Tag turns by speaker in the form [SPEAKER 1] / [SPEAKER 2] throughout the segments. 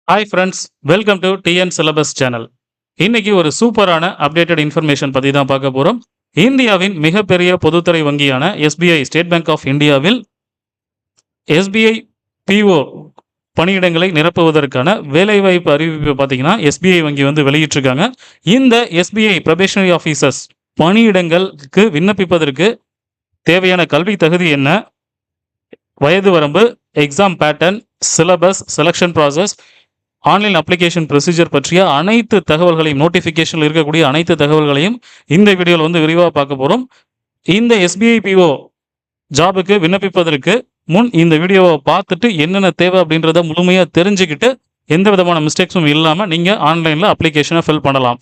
[SPEAKER 1] Hi friends, welcome to TN syllabus channel. இன்னைக்கு ஒரு சூப்பரான அப்டேட்டட் இன்ஃபர்மேஷன் பற்றி தான் பார்க்க போகிறோம். இந்தியாவின் மிகப்பெரிய பொதுத்துறை வங்கியான எஸ்பிஐ ஸ்டேட் பேங்க் ஆஃப் இந்தியாவில் எஸ்பிஐ பிஓ பணியிடங்களை நிரப்புவதற்கான வேலைவாய்ப்பு அறிவிப்பு பார்த்தீங்கன்னா எஸ்பிஐ வங்கி வந்து வெளியிட்டிருக்காங்க. இந்த எஸ்பிஐ ப்ரொபேஷனரி ஆஃபீஸர்ஸ் பணியிடங்களுக்கு விண்ணப்பிப்பதற்கு தேவையான கல்வி தகுதி என்ன, வயது வரம்பு, exam pattern, syllabus, selection process, online application procedure பற்றிய அனைத்து தகவல்களையும், நோட்டிஃபிகேஷனில் இருக்கக்கூடிய அனைத்து தகவல்களையும் இந்த வீடியோவில் வந்து விரிவாக பார்க்க போகிறோம். இந்த எஸ்பிஐ பிஓ ஜாபுக்கு விண்ணப்பிப்பதற்கு முன் இந்த வீடியோவை பார்த்துட்டு என்னென்ன தேவை அப்படின்றத முழுமையாக தெரிஞ்சுக்கிட்டு எந்த விதமான மிஸ்டேக்ஸும் இல்லாமல் நீங்கள் ஆன்லைனில் அப்ளிகேஷனை ஃபில் பண்ணலாம்.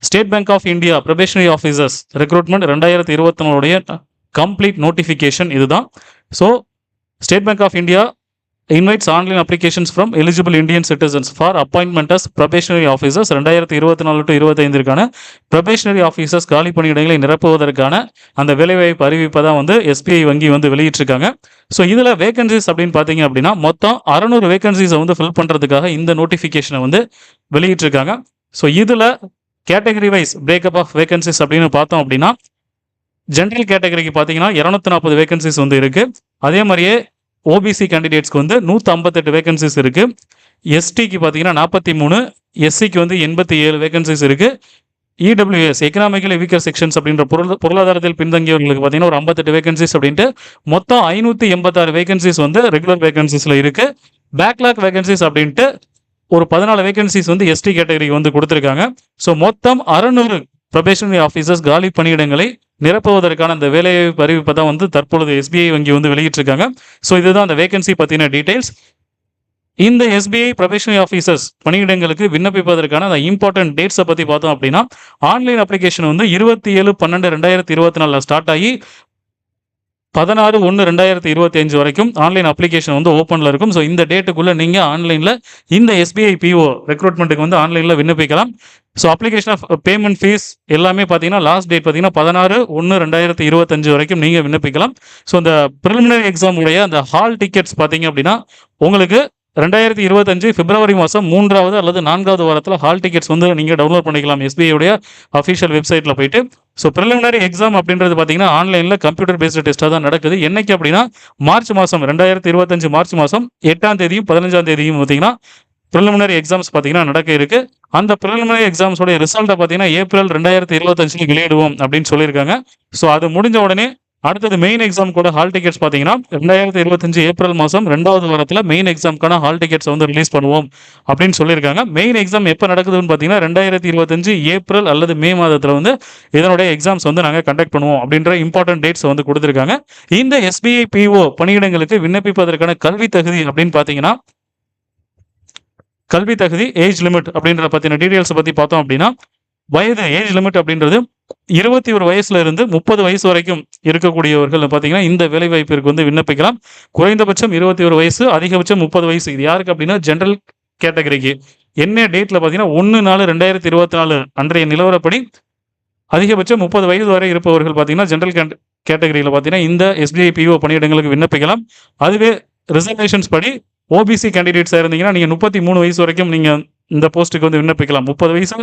[SPEAKER 1] State Bank of India probationary officers recruitment 2024 complete notification இதுதான். So State Bank of India invites online applications from eligible Indian citizens for appointment as probationary officers 2024-25 probationary officers காலி பணியிடங்களை நிரப்புவதற்கான அந்த வேலைவாய்ப்பு அறிவிப்பை தான் வந்து எஸ்பிஐ வங்கி வந்து வெளியிட்டிருக்காங்க. ஸோ இதில் வேகன்சிஸ் அப்படின்னு பார்த்தீங்க அப்படின்னா மொத்தம் 600 வேகன்சிஸை வந்து ஃபில் பண்ணுறதுக்காக இந்த நோட்டிஃபிகேஷனை வந்து வெளியிட்டிருக்காங்க. ஸோ இதில் category wise breakup of vacancies அப்படின்னு பார்த்தோம் அப்படின்னா ஜென்ரல் கேட்டகரிக்கு பார்த்தீங்கன்னா 240 வேகன்சிஸ் வந்து இருக்குது. அதே மாதிரியே ஓபிசி கேண்டிடேட்ஸ்க்கு வந்து 158 வேகன்சிஸ் இருக்குது. எஸ்டிக்கு பார்த்தீங்கன்னா 43, எஸ்சிக்கு வந்து 87 வேகன்சிஸ் இருக்குது. இடபிள்யூஎஸ் எக்கனாமிக்கலி வீக்கர் செக்ஷன்ஸ் அப்படின்ற பொருளாதாரத்தில் பின்தங்கியவர்களுக்கு பார்த்தீங்கன்னா ஒரு 58 வேகன்சிஸ் அப்படின்ட்டு மொத்தம் 586 வேகன்சிஸ் வந்து ரெகுலர் வேகன்சிஸில் இருக்குது. பேக்லாக் வேகன்சிஸ் அப்படின்ட்டு ஒரு 14 வேகன்சிஸ் வந்து எஸ்டி கேட்டகரிக்கு வந்து கொடுத்துருக்காங்க. ஸோ மொத்தம் 600 ப்ரொபேஷனரி ஆஃபீஸர்ஸ் காலி பணியிடங்களை நிரப்புவதற்கான அந்த வேலைவாய்ப்பு அறிவிப்பை தான் வந்து தற்பொழுது எஸ்பிஐ வங்கி வந்து வெளியிட்டிருக்காங்க. ஸோ இதுதான் அந்த வேகன்சி பற்றின டீடைல்ஸ். இந்த எஸ்பிஐ ப்ரொபேஷனரி ஆஃபீஸர்ஸ் பணியிடங்களுக்கு விண்ணப்பிப்பதற்கான அந்த இம்பார்ட்டன்ட் டேட்ஸை பற்றி பார்த்தோம் அப்படின்னா ஆன்லைன் அப்ளிகேஷன் வந்து 27/12/2024 ஸ்டார்ட் ஆகி 16/1/2025 வரைக்கும் ஆன்லைன் அப்ளிகேஷன் வந்து ஓப்பனில் இருக்கும். ஸோ இந்த டேட்டுக்குள்ளே நீங்கள் ஆன்லைனில் இந்த எஸ்பிஐ பிஓ ரெக்ரூட்மெண்ட்டுக்கு வந்து ஆன்லைனில் விண்ணப்பிக்கலாம். So application of payment fees எல்லாமே பார்த்தீங்கன்னா லாஸ்ட் டேட் பார்த்தீங்கன்னா 16/1/2025 வரைக்கும் நீங்கள் விண்ணப்பிக்கலாம். ஸோ இந்த ப்ரிலிமினரி எக்ஸாம் உடைய அந்த ஹால் டிக்கெட்ஸ் பார்த்தீங்க அப்படின்னா உங்களுக்கு 2025 பிப்ரவரி மாதம் 3வது அல்லது 4வது வாரத்தில் ஹால் டிக்கெட்ஸ் வந்து நீங்கள் டவுன்லோட் பண்ணிக்கலாம் எஸ்பிஐடைய அஃபிஷியல் வெப்சைட்டில் போயிட்டு. ஸோ ப்ரிலிமினரி எக்ஸாம் அப்படின்றது பார்த்தீங்கன்னா ஆன்லைனில் கம்ப்யூட்டர் பேஸ்டு டெஸ்ட்டாக தான் நடக்குது. என்னைக்கு அப்படின்னா மார்ச் மாதம் 2025 மார்ச் மாதம் 8ஆம் தேதியும் 15ஆம் தேதியும் பார்த்தீங்கன்னா ப்ரிலிமினரி எக்ஸாம்ஸ் பார்த்தீங்கன்னா நடக்க இருக்குது. அந்த ப்ரிலிமினரி எக்ஸாம்ஸோடைய ரிசல்ட்டை பார்த்தீங்கன்னா ஏப்ரல் 2025 வெளியிடுவோம் அப்படின்னு சொல்லியிருக்காங்க. ஸோ அது முடிஞ்ச உடனே அடுத்தது மெயின் எக்ஸாம் கூட ஹால் டிக்கெட்ஸ் பார்த்தீங்கன்னா 2025 ஏப்ரல் மாதம் 2வது வாரத்தில் மெயின் எக்ஸாமுக்கான ஹால் டிக்கெட்ஸ் வந்து ரிலீஸ் பண்ணுவோம் அப்படின்னு சொல்லியிருக்காங்க. மெயின் எக்ஸாம் எப்போ நடக்குதுன்னு பார்த்தீங்கன்னா 2025 ஏப்ரல் அல்லது மே மாதத்தில் வந்து இதனுடைய எக்ஸாம்ஸ் வந்து நாங்கள் கண்டக்ட் பண்ணுவோம் அப்படின்ற இம்பார்ட்டன்ட் டேட்ஸ் வந்து கொடுத்துருக்காங்க. இந்த எஸ்பிஐ பிஓ பணியிடங்களுக்கு விண்ணப்பிப்பதற்கான கல்வி தகுதி அப்படின்னு பார்த்தீங்கன்னா கல்வி தகுதி ஏஜ் லிமிட் அப்படின்ற பற்றின டீட்டெயில்ஸை பற்றி பார்த்தோம் அப்படின்னா வயது ஏஜ் லிமிட் அப்படின்றது 21 வயசுல இருந்து 30 வயசு வரைக்கும் இருக்கக்கூடியவர்கள் பார்த்தீங்கன்னா இந்த வேலைவாய்ப்பிற்கு வந்து விண்ணப்பிக்கலாம். குறைந்தபட்சம் 21 வயசு, அதிகபட்சம் 30 வயசு. இது யாருக்கு அப்படின்னா ஜென்ரல் கேட்டகரிக்கு. என்ன டேட்டில் பார்த்தீங்கன்னா 1/4/2024 அன்றைய நிலவரப்படி அதிகபட்சம் 30 வயது வரை இருப்பவர்கள் பார்த்தீங்கன்னா ஜென்ரல் கேட்டகரியில் பார்த்தீங்கன்னா இந்த எஸ்பிஐ பிஓ பணியிடங்களுக்கு விண்ணப்பிக்கலாம். அதுவே ரிசர்வேஷன்ஸ் படி ஓபிசி கேண்டிடேட்ஸாக இருந்தீங்கன்னா நீங்கள் 33 வயசு வரைக்கும் நீங்கள் இந்த போஸ்ட்டுக்கு வந்து விண்ணப்பிக்கலாம். 30 வயசு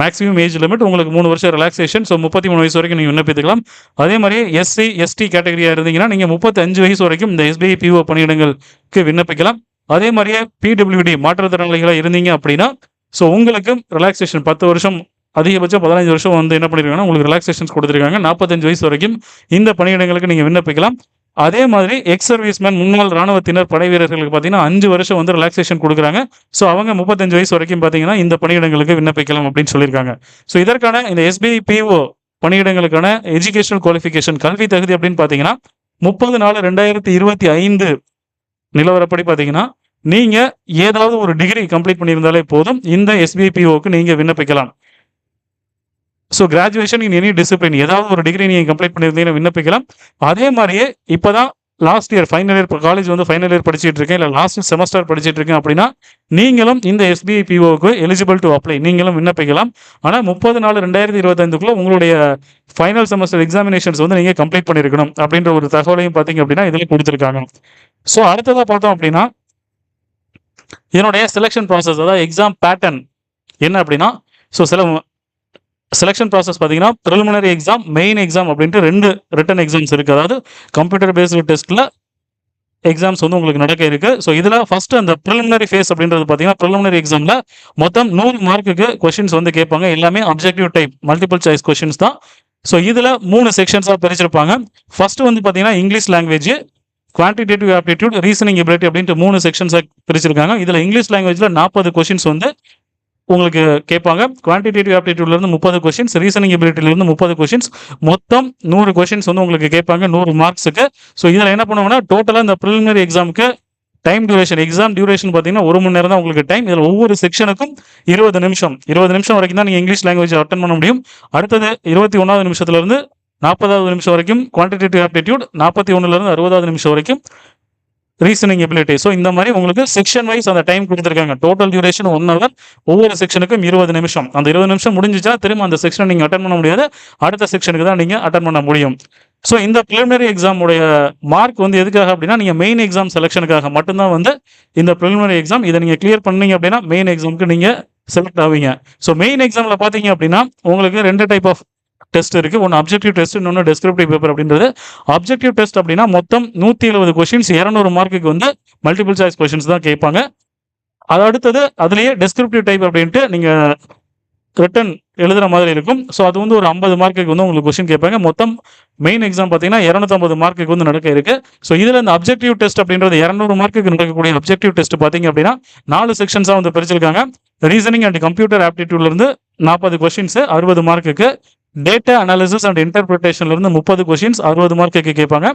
[SPEAKER 1] மேக்ஸிமம் ஏஜ் லிமிட், உங்களுக்கு 3 வருஷம் ரிலாக்ஸேஷன். ஸோ 33 வயசு வரைக்கும் நீங்கள் விண்ணப்பித்துக்கலாம். அதே மாதிரி எஸ்சி எஸ்டி கேட்டகரியாக இருந்தீங்கன்னா நீங்கள் 35 வயசு வரைக்கும் இந்த எஸ்பிஐ பிஓ பணியிடங்களுக்கு விண்ணப்பிக்கலாம். அதே மாதிரியே பிடபிள்யூடி மாற்றுத்திறனாளிகளாக இருந்தீங்க அப்படின்னா ஸோ உங்களுக்கு ரிலாக்ஸேஷன் 10 வருஷம் அதிகபட்சம் 15 வருஷம் வந்து என்ன பண்ணியிருக்காங்கன்னா உங்களுக்கு ரிலாக்ஸேஷன்ஸ் கொடுத்துருக்காங்க. 45 வயசு வரைக்கும் இந்த பணியிடங்களுக்கு நீங்கள் விண்ணப்பிக்கலாம். அதே மாதிரி எக்ஸ் சர்வீஸ்மேன் முன்னாள் ராணுவத்தினர் படை வீரர்களுக்கு பார்த்தீங்கன்னா 5 வருஷம் வந்து ரிலாக்ஸேஷன் கொடுக்குறாங்க. ஸோ அவங்க 35 வயசு வரைக்கும் பார்த்தீங்கன்னா இந்த பணியிடங்களுக்கு விண்ணப்பிக்கலாம் அப்படின்னு சொல்லியிருக்காங்க. ஸோ இதற்கான இந்த எஸ்பிஐ பிஓ பணியிடங்களுக்கான எஜுகேஷனல் குவாலிஃபிகேஷன் கல்வி தகுதி அப்படின்னு பார்த்தீங்கன்னா 30/4/2025 நிலவரப்படி பார்த்தீங்கன்னா நீங்கள் ஏதாவது ஒரு டிகிரி கம்ப்ளீட் பண்ணியிருந்தாலே போதும் இந்த எஸ்பிஐ பிஓக்கு நீங்கள் விண்ணப்பிக்கலாம். So graduation in any discipline ஏதாவது ஒரு டிகிரி நீங்கள் கம்ப்ளீட் பண்ணியிருந்தீங்கன்னா விண்ணப்பிக்கலாம். அதே மாதிரியே இப்போ தான் last year final year college வந்து ஃபைனல் இயர் படிச்சுட்டு இருக்கேன், இல்லை லாஸ்ட் செமஸ்டர் படிச்சுட்டு இருக்கேன் அப்படின்னா நீங்களும் இந்த எஸ்பிஐ பிஓக்கு எலிஜிபிள் டு அப்ளை, நீங்களும் விண்ணப்பிக்கலாம். ஆனால் 30/4/2025 உங்களுடைய ஃபைனல் செமஸ்டர் எக்ஸாமினேஷன்ஸ் வந்து நீங்கள் கம்ப்ளீட் பண்ணியிருக்கணும் அப்படின்ற ஒரு தகவலையும் பார்த்தீங்க அப்படின்னா இதில் கொடுத்துருக்காங்க. ஸோ அடுத்ததாக பார்த்தோம் அப்படின்னா இதனுடைய செலெக்ஷன் ப்ராசஸ், அதாவது எக்ஸாம் பேட்டர்ன் என்ன அப்படின்னா, ஸோ சில செலெக்ஷன் ப்ராசஸ் பார்த்தீங்கன்னா ப்ரிலிமினரி எக்ஸாம், மெயின் எக்ஸாம் அப்படின்ட்டு 2 ரிட்டன் எக்ஸாம்ஸ் இருக்குது. அதாவது கம்ப்யூட்டர் பேஸ்டு டெஸ்ட்டில் எக்ஸாம்ஸ் வந்து உங்களுக்கு நடக்க இருக்கு. ஸோ இதில் ஃபர்ஸ்ட் அந்த ப்ரிலிமினரி ஃபேஸ் அப்படின்றது பார்த்தீங்கன்னா ப்ரிலிமினரி எக்ஸாமில் மொத்தம் 100 மார்க்குக்கு கொஷின்ஸ் வந்து கேட்பாங்க. எல்லாமே objective type multiple choice questions தான். ஸோ இதில் 3 செக்ஷன்ஸாக பிரிச்சிருப்பாங்க. ஃபர்ஸ்ட் வந்து பார்த்தீங்கன்னா English language, quantitative aptitude, reasoning ability அப்படின்ட்டு 3 செக்ஷன்ஸாக பிரிச்சிருக்காங்க. இதில் இங்கிலீஷ் லாங்குவேஜில் 40 கொஷின்ஸ் வந்து உங்களுக்கு கேட்பாங்க. குவான்டிடேட்டிவ் ஆப்டிடியூட்லேருந்து 30 கொஷின்ஸ், ரீசனிங் எபிலிட்டிலேருந்து 30 கொஷின்ஸ், மொத்தம் 100 கொஷின்ஸ் வந்து உங்களுக்கு கேட்பாங்க 100 மார்க்ஸுக்கு. ஸோ இதில் என்ன பண்ணுவாங்கன்னா டோட்டலாக இந்த ப்ரிலிமினரி எக்ஸாமுக்கு டைம் டியூரேஷன், எக்ஸாம் டியூரேஷன் பார்த்தீங்கன்னா 1 மணி நேரம் தான் உங்களுக்கு டைம். இதில் ஒவ்வொரு செக்ஷனுக்கும் 20 நிமிஷம், 20 நிமிஷம் வரைக்கும் தான் நீங்கள் இங்கிலீஷ் லாங்குவேஜ் அட்டன் பண்ண முடியும். அடுத்தது 21வது நிமிஷத்துலேருந்து 40வது நிமிஷம் வரைக்கும் குவான்டிடேட்டிவ் ஆப்டிடியூட், 41லேருந்து 60வது நிமிஷம் வரைக்கும் ரீசனிங் எபிலிட்டி. ஸோ இந்த மாதிரி உங்களுக்கு செக்ஷன் வைஸ் அந்த டைம் கொடுத்துருக்காங்க. டோட்டல் டியூரேஷன் 1 ஹவர், ஒவ்வொரு செக்ஷனுக்கும் 20 நிமிஷம். அந்த 20 நிமிஷம் முடிஞ்சிச்சா திரும்ப அந்த செக்ஷனை நீங்கள் அட்டன் பண்ண முடியாது, அடுத்த செக்ஷனுக்கு தான் நீங்கள் அட்டன் பண்ண முடியும். ஸோ இந்த ப்ரிலிமினரி எக்ஸாமுடைய மார்க் வந்து எதுக்காக அப்படின்னா, நீங்கள் மெயின் எக்ஸாம் செலெக்ஷனுக்காக மட்டும்தான் வந்து இந்த ப்ரிலிமினரி எக்ஸாம். இதை நீங்கள் கிளியர் பண்ணீங்க அப்படின்னா மெயின் எக்ஸாமுக்கு நீங்கள் செலக்ட் ஆவீங்க. ஸோ மெயின் எக்ஸாமில் பார்த்தீங்க அப்படின்னா உங்களுக்கு 2 டைப் ஆஃப் டெஸ்ட் இருக்குது. ஒன்று அப்ஜெக்டிவ் டெஸ்ட், இன்னொன்று டெஸ்கிரிப்டிவ் பேப்பர் அப்படின்றது. அப்ஜெக்டிவ் டெஸ்ட் அப்படின்னா மொத்தம் 170 கொஷின்ஸ், 200 மார்க்குக்கு வந்து மல்டிபிள் சாய்ஸ் கொஷின்ஸ் தான் கேட்பாங்க. அது அடுத்தது அதுலேயே டெஸ்கிரிப்டிவ் டைப் அப்படின்ட்டு நீங்கள் ரிட்டன் எழுதுகிற மாதிரி இருக்கும். ஸோ அது வந்து ஒரு 50 மார்க்குக்கு வந்து உங்களுக்கு கொஷின் கேட்பாங்க. மொத்தம் மெயின் எக்ஸாம் பார்த்தீங்கன்னா 250 மார்க்குக்கு வந்து நடக்க இருக்கு. ஸோ இதில் இந்த அப்ஜெக்டிவ் டெஸ்ட் அப்படின்றது 200 மார்க்குக்கு நடக்கக்கூடிய அப்ஜெக்டிவ் டெஸ்ட் பார்த்தீங்க அப்படின்னா 4 செக்ஷன்ஸாக வந்து பிரிச்சிருக்காங்க. ரீசனிங் அண்ட் கம்ப்யூட்டர் ஆப்டிடியூட்லேருந்து 40 கொஷின்ஸ் 60 மார்க்குக்கு, டேட்டா அனாலிசிஸ் அண்ட் இன்டர்பிரிட்டேஷன்லேருந்து 30 கொஷின்ஸ் 60 மார்க்குக்கு கேட்பாங்க.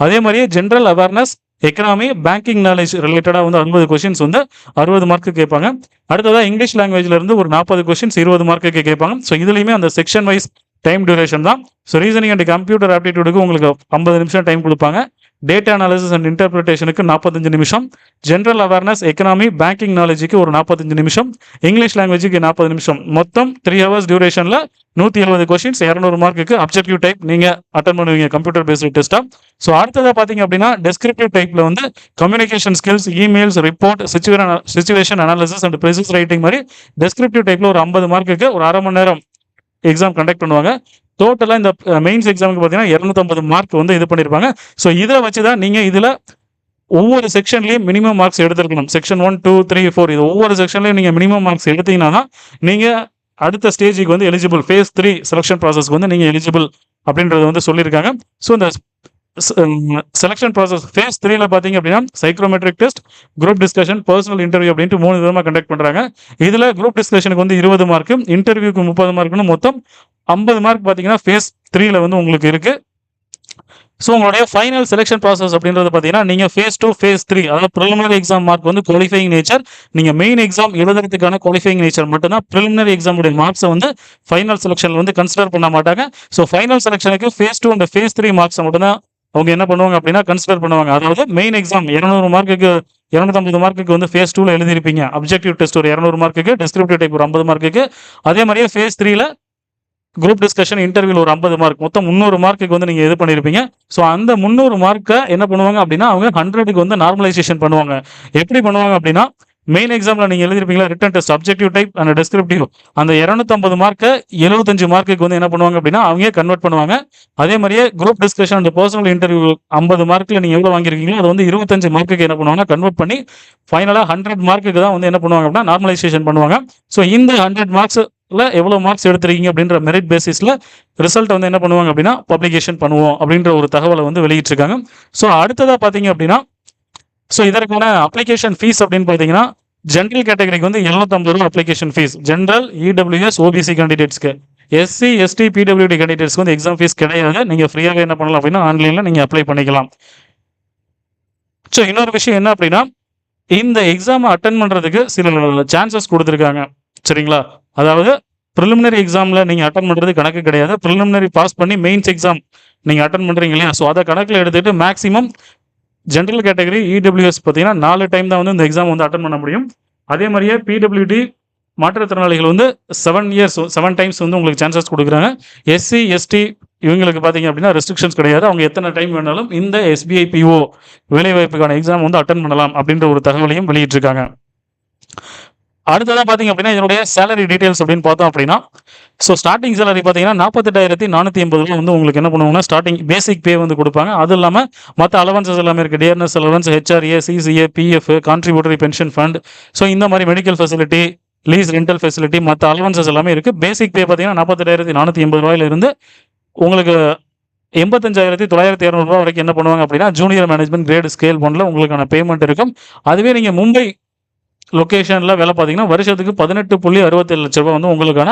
[SPEAKER 1] அதே மாதிரியே general awareness, economy, banking knowledge ரிலேட்டடாக வந்து 50 கொஷின்ஸ் வந்து 60 மார்க்கு கேட்பாங்க. அடுத்ததாக இங்கிலீஷ் லாங்குவேஜ்லேருந்து ஒரு 40 கொஷின்ஸ் 20 மார்க்குக்கு கேட்பாங்க. ஸோ இதுலேயுமே அந்த செக்ஷன் வைஸ் டைம் டியூரேஷன் தான். ஸோ ரீசனிங் அண்ட் கம்ப்யூட்டர் ஆப்டிடியூடுக்கு உங்களுக்கு 50 நிமிஷம் டைம் கொடுப்பாங்க. டேட்டா அனாலிசிஸ் அண்ட் இன்டர்பிரிட்டேஷனுக்கு 45 நிமிஷம், ஜென்ரல் அவேர்னஸ், எக்கனாமி, பேங்கிங் நாலேஜுக்கு ஒரு 45 நிமிஷம், இங்கிலீஷ் லாங்குவேஜுக்கு 40 நிமிஷம், மொத்தம் 3 ஹவர்ஸ் டியூரேஷனில் 170 கொஷின்ஸ் 200 மார்க்குக்கு அப்ஜெக்டிவ் டைப் நீங்கள் அட்டன் பண்ணுவீங்க கம்ப்யூட்டர் பேஸ்டு டெஸ்ட்டாக. ஸோ அடுத்ததாக பார்த்தீங்க அப்படின்னா டெஸ்கிரிப்டிவ் டைப்பில் வந்து communication skills, emails, report, situation analysis and precis writing மாதிரி டெஸ்கிரிப்டிவ் டைப்பில் ஒரு 50 மார்க்குக்கு ஒரு அரை மணி நேரம் எக்ஸாம் கண்டக்ட் பண்ணுவாங்க. டோட்டலாக இந்த மெயின்ஸ் எக்ஸாமுக்கு பார்த்தீங்கன்னா 250 மார்க் வந்து இது பண்ணியிருப்பாங்க. ஸோ இதை வச்சு தான் நீங்கள் இதில் ஒவ்வொரு செக்ஷன்லேயும் மினிமம் மார்க்ஸ் எடுத்துருக்கணும். செக்ஷன் 1, 2, 3, 4 இது ஒவ்வொரு செக்ஷன்லையும் நீங்கள் மினிமம் மார்க்ஸ் எடுத்தீங்கன்னா நீங்கள் அடுத்த ஸ்டேஜுக்கு வந்து எலிஜிபிள், ஃபேஸ் 3 செலெக்ஷன் ப்ராசஸ்க்கு வந்து நீங்கள் எலிஜிபிள் அப்படின்றது வந்து சொல்லியிருக்காங்க. ஸோ இந்த செலெக்ஷன் ப்ராசஸ் ஃபேஸ் 3ல பார்த்தீங்க அப்படின்னா psychrometric test, group discussion, personal interview அப்படின்ட்டு 3 விதமாக கண்டக்ட் பண்ணுறாங்க. இதில் குரூப் டிஸ்கஷனுக்கு வந்து 20 மார்க்கு, இன்டர்வியூக்கு 30 மார்க்குன்னு மொத்தம் 50 மார்க் பார்த்தீங்கன்னா ஃபேஸ் 3ல வந்து உங்களுக்கு இருக்குது. ஸோ உங்களுடைய ஃபைனல் செலெக்ஷன் ப்ராசஸ் அப்படின்றது பார்த்தீங்கன்னா நீங்கள் ஃபேஸ் 2, ஃபேஸ் 3 அதாவது ப்ரிலிமினரி எக்ஸாம் மார்க் வந்து குவாலிஃபைங் நேச்சர், நீங்கள் மெயின் எக்ஸாம் எழுதுறதுக்கான குவாலிஃபைங் நேச்சர் மட்டும்தான். ப்ரிலிமினரி எக்ஸாமுடைய மார்க்ஸை வந்து ஃபைனல் செலெக்ஷனில் வந்து கன்சிடர் பண்ண மாட்டாங்க. ஸோ ஃபைனல் செலெக்ஷனுக்கு ஃபேஸ் 2 அண்ட் ஃபேஸ் 3 மார்க்ஸை மட்டும்தான் அவங்க என்ன பண்ணுவாங்க அப்படின்னா கன்சிடர் பண்ணுவாங்க. அதாவது மெயின் எக்ஸாம் 200 மார்க்குக்கு 250 மார்க்குக்கு வந்து ஃபேஸ் 2ல எழுதிருப்பீங்க. அப்ஜெக்டிவ் டெஸ்ட் ஒரு 200 மார்க்குக்கு, டெஸ்கிரிப்டிவ் டைப் ஒரு 50 மார்க்குக்கு, அதே மாதிரியே ஃபேஸ் 3ல குரூப் டிஸ்கஷன், இன்டர்வியூல ஒரு 50 மார்க், மொத்தம் 300 மார்க்குக்கு வந்து நீங்கள் இது பண்ணியிருப்பீங்க. ஸோ அந்த 300 மார்க்கை என்ன பண்ணுவாங்க அப்படின்னா அவங்க 100க்கு வந்து நார்மலைசேஷன் பண்ணுவாங்க. எப்படி பண்ணுவாங்க அப்படின்னா மெயின் எக்ஸாமில் நீங்கள் எழுதிருப்பீங்களா written test, objective type and descriptive, அந்த 250 மார்க்கை 75 மார்க்குக்கு வந்து என்ன பண்ணுவாங்க அப்படின்னா அவங்க கன்வெர்ட் பண்ணுவாங்க. அதே மாதிரியே group discussion and personal interview 50 மார்க்கில் நீங்கள் எவ்வளோ வாங்கியிருக்கீங்களோ அது வந்து 25 மார்க்குக்கு என்ன பண்ணுவாங்க கன்வெர்ட் பண்ணி ஃபைனலாக 100 மார்க்குக்கு தான் வந்து என்ன பண்ணுவாங்க அப்படின்னா நார்மலைசேஷன் பண்ணுவாங்க. ஸோ இந்த 100 மார்க்ஸ் எவ்வளோ மார்க்ஸ் எடுத்துருக்கீங்க அப்படின்ற மெரிட் பேசிஸில் ரிசல்ட் வந்து என்ன பண்ணுவாங்க அப்படின்னா பப்ளிகேஷன் பண்ணுவோம் அப்படின்ற ஒரு தகவலை வந்து வெளியிட்டிருக்காங்க. ஸோ அடுத்ததாக பார்த்தீங்க அப்படின்னா ஸோ இதற்கான அப்ளிகேஷன் ஃபீஸ் அப்படின்னு பார்த்தீங்கன்னா ஜென்ரல் கேட்டகரிக்கு வந்து 750 ரூபா application fee, general, EWS, OBC கேண்டிடேட்ஸ்க்கு. எஸ்சி, எஸ்டி, பிடபிள்யூடி கேண்டிடேட்ஸ்க்கு வந்து எக்ஸாம் ஃபீஸ் கிடையாது. நீங்கள் ஃப்ரீயாக என்ன பண்ணலாம் அப்படின்னா ஆன்லைனில் நீங்கள் அப்ளை பண்ணிக்கலாம். ஸோ இன்னொரு விஷயம் என்ன அப்படின்னா இந்த எக்ஸாமை அட்டன் பண்ணுறதுக்கு சில சான்சஸ் கொடுத்துருக்காங்க. சரிங்களா? அதாவது ப்ரிலிமினரி எக்ஸாமில் நீங்கள் அட்டன் பண்ணுறது கணக்கு கிடையாது. ப்ரிலிமினரி பாஸ் பண்ணி மெயின்ஸ் எக்ஸாம் நீங்கள் அட்டன் பண்ணுறீங்க இல்லையா? ஸோ அதை கணக்கில் எடுத்துகிட்டு மேக்ஸிமம் ஜென்ரல் கேட்டகரி இடபிள்யூஎஸ் பார்த்தீங்கன்னா 4 டைம் தான் வந்து இந்த எக்ஸாம் வந்து அட்டன் பண்ண முடியும். அதே மாதிரியே பிடபிள்யூடி மாற்றுத்திறனாளிகள் வந்து 7 டைம்ஸ் வந்து உங்களுக்கு சான்சஸ் கொடுக்குறாங்க. எஸ்சி, எஸ்டி இவங்களுக்கு பார்த்தீங்க அப்படின்னா ரெஸ்ட்ரிக்ஷன்ஸ் கிடையாது. அவங்க எத்தனை டைம் வேணாலும் இந்த எஸ்பிஐ பிஓ வேலைவாய்ப்புக்கான எக்ஸாம் வந்து அட்டன் பண்ணலாம் அப்படின்ற ஒரு தகவலையும் வெளியிட்டிருக்காங்க. அடுத்ததா பார்த்தீங்க அப்படின்னா, இதனுடைய சேலரி டீட்டெயில்ஸ் அப்படின்னு பார்த்தோம் அப்படின்னா, ஸோ ஸ்டார்ட்டிங் சேலரி பார்த்தீங்கன்னா, 48,480 வந்து உங்களுக்கு என்ன பண்ணுவாங்கன்னா, ஸ்டார்ட்டிங் பேசிக் பே வந்து குடுப்பாங்க. அது இல்லாம மத்த அலவன்சஸ் எல்லாமே இருக்கு. Dearness allowance, HRA, CCA, PF, contributory pension fund, so இந்த மாரி medical facility, lease rental facility, மத்த அலவன்சஸ் எல்லாமே இருக்கு. பேசிக் பே பார்த்தீங்கன்னா, 48,480 இருந்து உங்களுக்கு ரூ. 85,900 வரைக்கும் என்ன பண்ணுவாங்க அப்படின்னா, ஜூனியர் மேனேஜ்மென்ட் கிரேட் ஸ்கேல் 1ல உங்களுக்கான பேமெண்ட் இருக்கும். அதுவே நீங்க மும்பை லொகேஷன்ல வேலை பார்த்தீங்கன்னா, வருஷத்துக்கு 18.67 லட்ச ரூபாய் வந்து உங்களுக்கான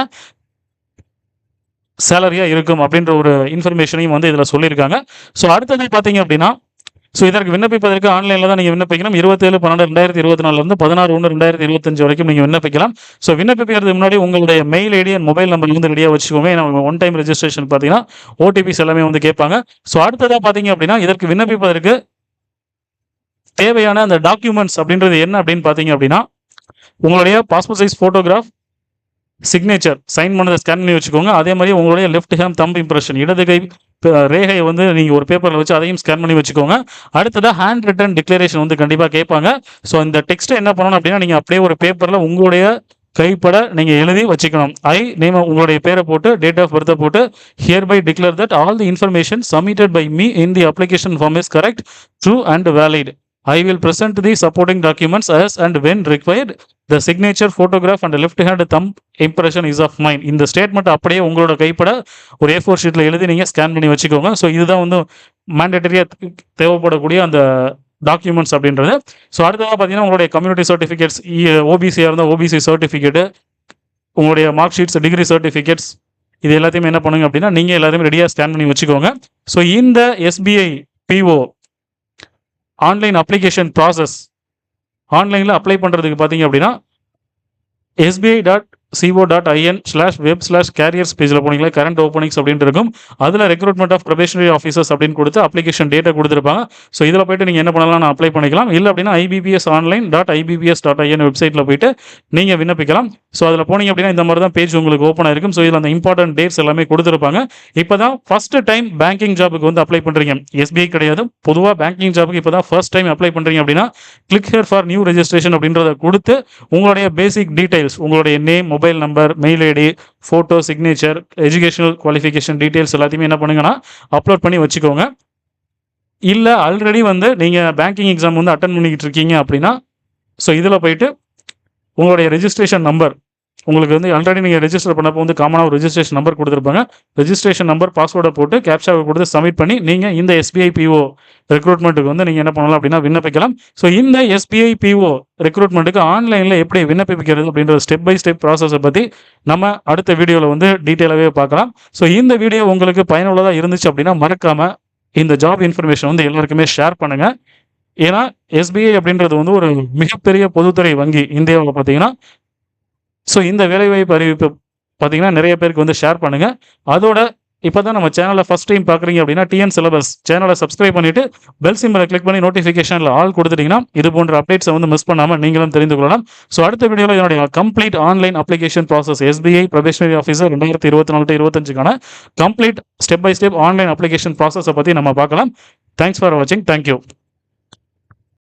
[SPEAKER 1] சேலரியா இருக்கும் அப்படின்ற ஒரு இன்ஃபர்மேஷனையும் வந்து இதுல சொல்லியிருக்காங்க. ஸோ அடுத்தது பார்த்தீங்க அப்படின்னா, ஸோ இதற்கு விண்ணப்பிப்பதற்கு ஆன்லைன்ல தான் நீங்க விண்ணப்பிக்கணும். 27/12/2024 இருந்து 16/1/2025 வரைக்கும் நீங்க விண்ணப்பிக்கலாம். ஸோ விண்ணப்பிக்கிறதுக்கு முன்னாடி உங்களுடைய mail ID and mobile number வந்து ரெடியா வச்சுக்கோங்க. ஏன்னா ஒன் டைம் ரெஜிஸ்ட்ரேஷன் பார்த்தீங்கன்னா, ஓடிபிஸ் எல்லாமே வந்து கேட்பாங்க. ஸோ அடுத்ததா பார்த்தீங்க அப்படின்னா, இதற்கு விண்ணப்பிப்பதற்கு தேவையான அந்த டாக்குமெண்ட்ஸ் அப்படின்றது என்ன அப்படின்னு பார்த்தீங்க அப்படின்னா, உங்களுடைய passport size photograph, signature sign பண்ணதை ஸ்கேன் பண்ணி வச்சுக்கோங்க. அதே மாதிரி உங்களுடைய லெஃப்ட் ஹேண்ட் தம்ப் இம்ப்ரெஷன், இடது கை ரேகையை வந்து நீங்க ஒரு பேப்பர்ல வச்சு அதையும் ஸ்கேன் பண்ணி வச்சுக்கோங்க. அடுத்ததா ஹேண்ட் ரிட்டன் டிக்ளரேஷன் வந்து கண்டிப்பா கேட்பாங்க. ஸோ இந்த டெக்ஸ்ட்டை என்ன பண்ணணும் அப்படின்னா, நீங்க அப்படியே ஒரு பேப்பர்ல உங்களுடைய கைப்பட நீங்க எழுதி வச்சுக்கணும். நேம் உங்களுடைய பேரை போட்டு, டேட் ஆஃப் பர்த்தை போட்டு, hereby declare that all the information submitted by me in the application form is correct, true and valid. I will present the supporting documents as and when required. The signature, photograph and left hand thumb impression is of mine. இந்த statement அப்படியே உங்களோட கைப்பட ஒரு A4 ஷீட்ல எழுதி நீங்க scan பண்ணி வச்சுக்கோங்க. So இதுதான் வந்து மேண்டேட்டரியா தேவைப்படக்கூடிய அந்த டாக்குமெண்ட்ஸ் அப்படின்றது. ஸோ அடுத்ததாக பார்த்தீங்கன்னா, உங்களுடைய கம்யூனிட்டி சர்டிஃபிகேட்ஸ், ஓபிசியாக இருந்தால் ஓபிசி சர்டிஃபிகேட்டு, உங்களுடைய மார்க் ஷீட்ஸ், டிகிரி சர்டிஃபிகேட்ஸ், இது எல்லாத்தையுமே என்ன பண்ணுங்க அப்படின்னா, நீங்கள் எல்லாத்தையுமே ரெடியாக ஸ்கேன் பண்ணி வச்சுக்கோங்க. ஸோ இந்த SBI PO online application process ஆன்லைனில் அப்ளை பண்ணுறதுக்கு பார்த்தீங்க அப்படின்னா, sbi.co.in/web/careers பேஜில் போனீங்களா, கரண்ட் ஓப்பனிங்ஸ் அப்படின்னு இருக்கும். அதில் ரெக்ரூட்மெண்ட் ஆஃப் ப்ரொபேஷனரி ஆஃபீஸர்ஸ் அப்படின்னு கொடுத்து அப்ளிகேஷன் டேட்டா கொடுத்துருப்பாங்க. ஸோ இதில் போய்ட்டு நீங்கள் என்ன பண்ணலாம், நான் அப்ளை பண்ணிக்கலாம். இல்லை அப்படின்னா IBPSonline.ibbs.in வெப்சைட்டில் போய்ட்டு நீங்கள் விண்ணப்பிக்கலாம். ஸோ அதில் போனீங்க அப்படின்னா இந்த மாதிரி தான் பேஜ் உங்களுக்கு ஓப்பன் ஆயிருக்கும். ஸோ இதில் அந்த இம்பார்ட்டன்ட் டேட்ஸ் எல்லாமே கொடுத்துருப்பாங்க. இப்போ தான் ஃபர்ஸ்ட் டைம் பேங்கிங் ஜாபுக்கு வந்து அப்ளை பண்ணுறீங்க, SBI கிடையாது, பொதுவாக பேங்கிங் ஜாபுக்கு இப்போ தான் ஃபர்ஸ்ட் டைம் அப்ளை பண்ணுறீங்க அப்படின்னா, click here for new registration அப்படின்றத கொடுத்து உங்களுடைய பேசிக் டீடைல்ஸ், உங்களுடைய name, mobile number, mail ID, photo, signature, educational qualification details எல்லாத்தையுமே என்ன பண்ணுங்கன்னா அப்லோட் பண்ணி வச்சுக்கோங்க. இல்லை ஆல்ரெடி வந்து நீங்கள் பேங்கிங் எக்ஸாம் வந்து அட்டன் பண்ணிக்கிட்டு இருக்கீங்க அப்படின்னா, ஸோ இதில் போயிட்டு உங்களுடைய ரெஜிஸ்ட்ரேஷன் நம்பர், உங்களுக்கு வந்து ஆல்ரெடி நீங்கள் ரெஜிஸ்டர் பண்ணப்போ வந்து காமனாக ஒரு ரெஜிஸ்ட்ரேஷன் நம்பர் கொடுத்துருப்பாங்க. ரெஜிஸ்ட்ரேஷன் நம்பர், பாஸ்வேர்டை போட்டு கேப்சாவை கொடுத்து சப்மிட் பண்ணி நீங்கள் இந்த SBI PO ரெக்ரூட்மெண்ட்டுக்கு வந்து நீங்கள் என்ன பண்ணலாம் அப்படின்னா விண்ணப்பிக்கலாம். ஸோ இந்த SBI PO ரெக்ரூட்மெண்ட்டுக்கு ஆன்லைனில் எப்படி விண்ணப்பிக்கிறது அப்படின்ற ஸ்டெப் பை ஸ்டெப் ப்ராசஸை பற்றி நம்ம அடுத்த வீடியோவில் வந்து டீட்டெயிலாகவே பார்க்கலாம். ஸோ இந்த வீடியோ உங்களுக்கு பயனுள்ளதாக இருந்துச்சு அப்படின்னா மறக்காமல் இந்த ஜாப் இன்ஃபர்மேஷன் வந்து எல்லாருக்குமே ஷேர் பண்ணுங்கள். ஏன்னா SBI அப்படின்றது வந்து ஒரு மிகப்பெரிய பொதுத்துறை வங்கி இந்தியாவில் பார்த்தீங்கன்னா. ஸோ இந்த வேலைவாய்ப்பு அறிவிப்பு பார்த்தீங்கன்னா நிறைய பேருக்கு வந்து ஷேர் பண்ணுங்கள். அதோட இப்போ தான் நம்ம சேனலை ஃபஸ்ட் டைம் பார்க்குறீங்க அப்படின்னா, TN சிலபஸ் சேனலை சப்ஸ்கிரைப் பண்ணிவிட்டு பெல் சிம்பலை கிளிக் பண்ணி நோட்டிஃபிகேஷனில் ஆல் கொடுத்துட்டிங்கன்னா இது போன்ற அப்டேட்ஸை வந்து மிஸ் பண்ணாமல் நீங்களும் தெரிந்து கொள்ளலாம். ஸோ அடுத்த வீடியோவில் என்னுடைய complete online application process SBI probationary officer 2024-25 complete step by step online application ப்ராசஸை பற்றி நம்ம பார்க்கலாம். தேங்க்ஸ் ஃபார் வாட்சிங். தேங்க்யூ.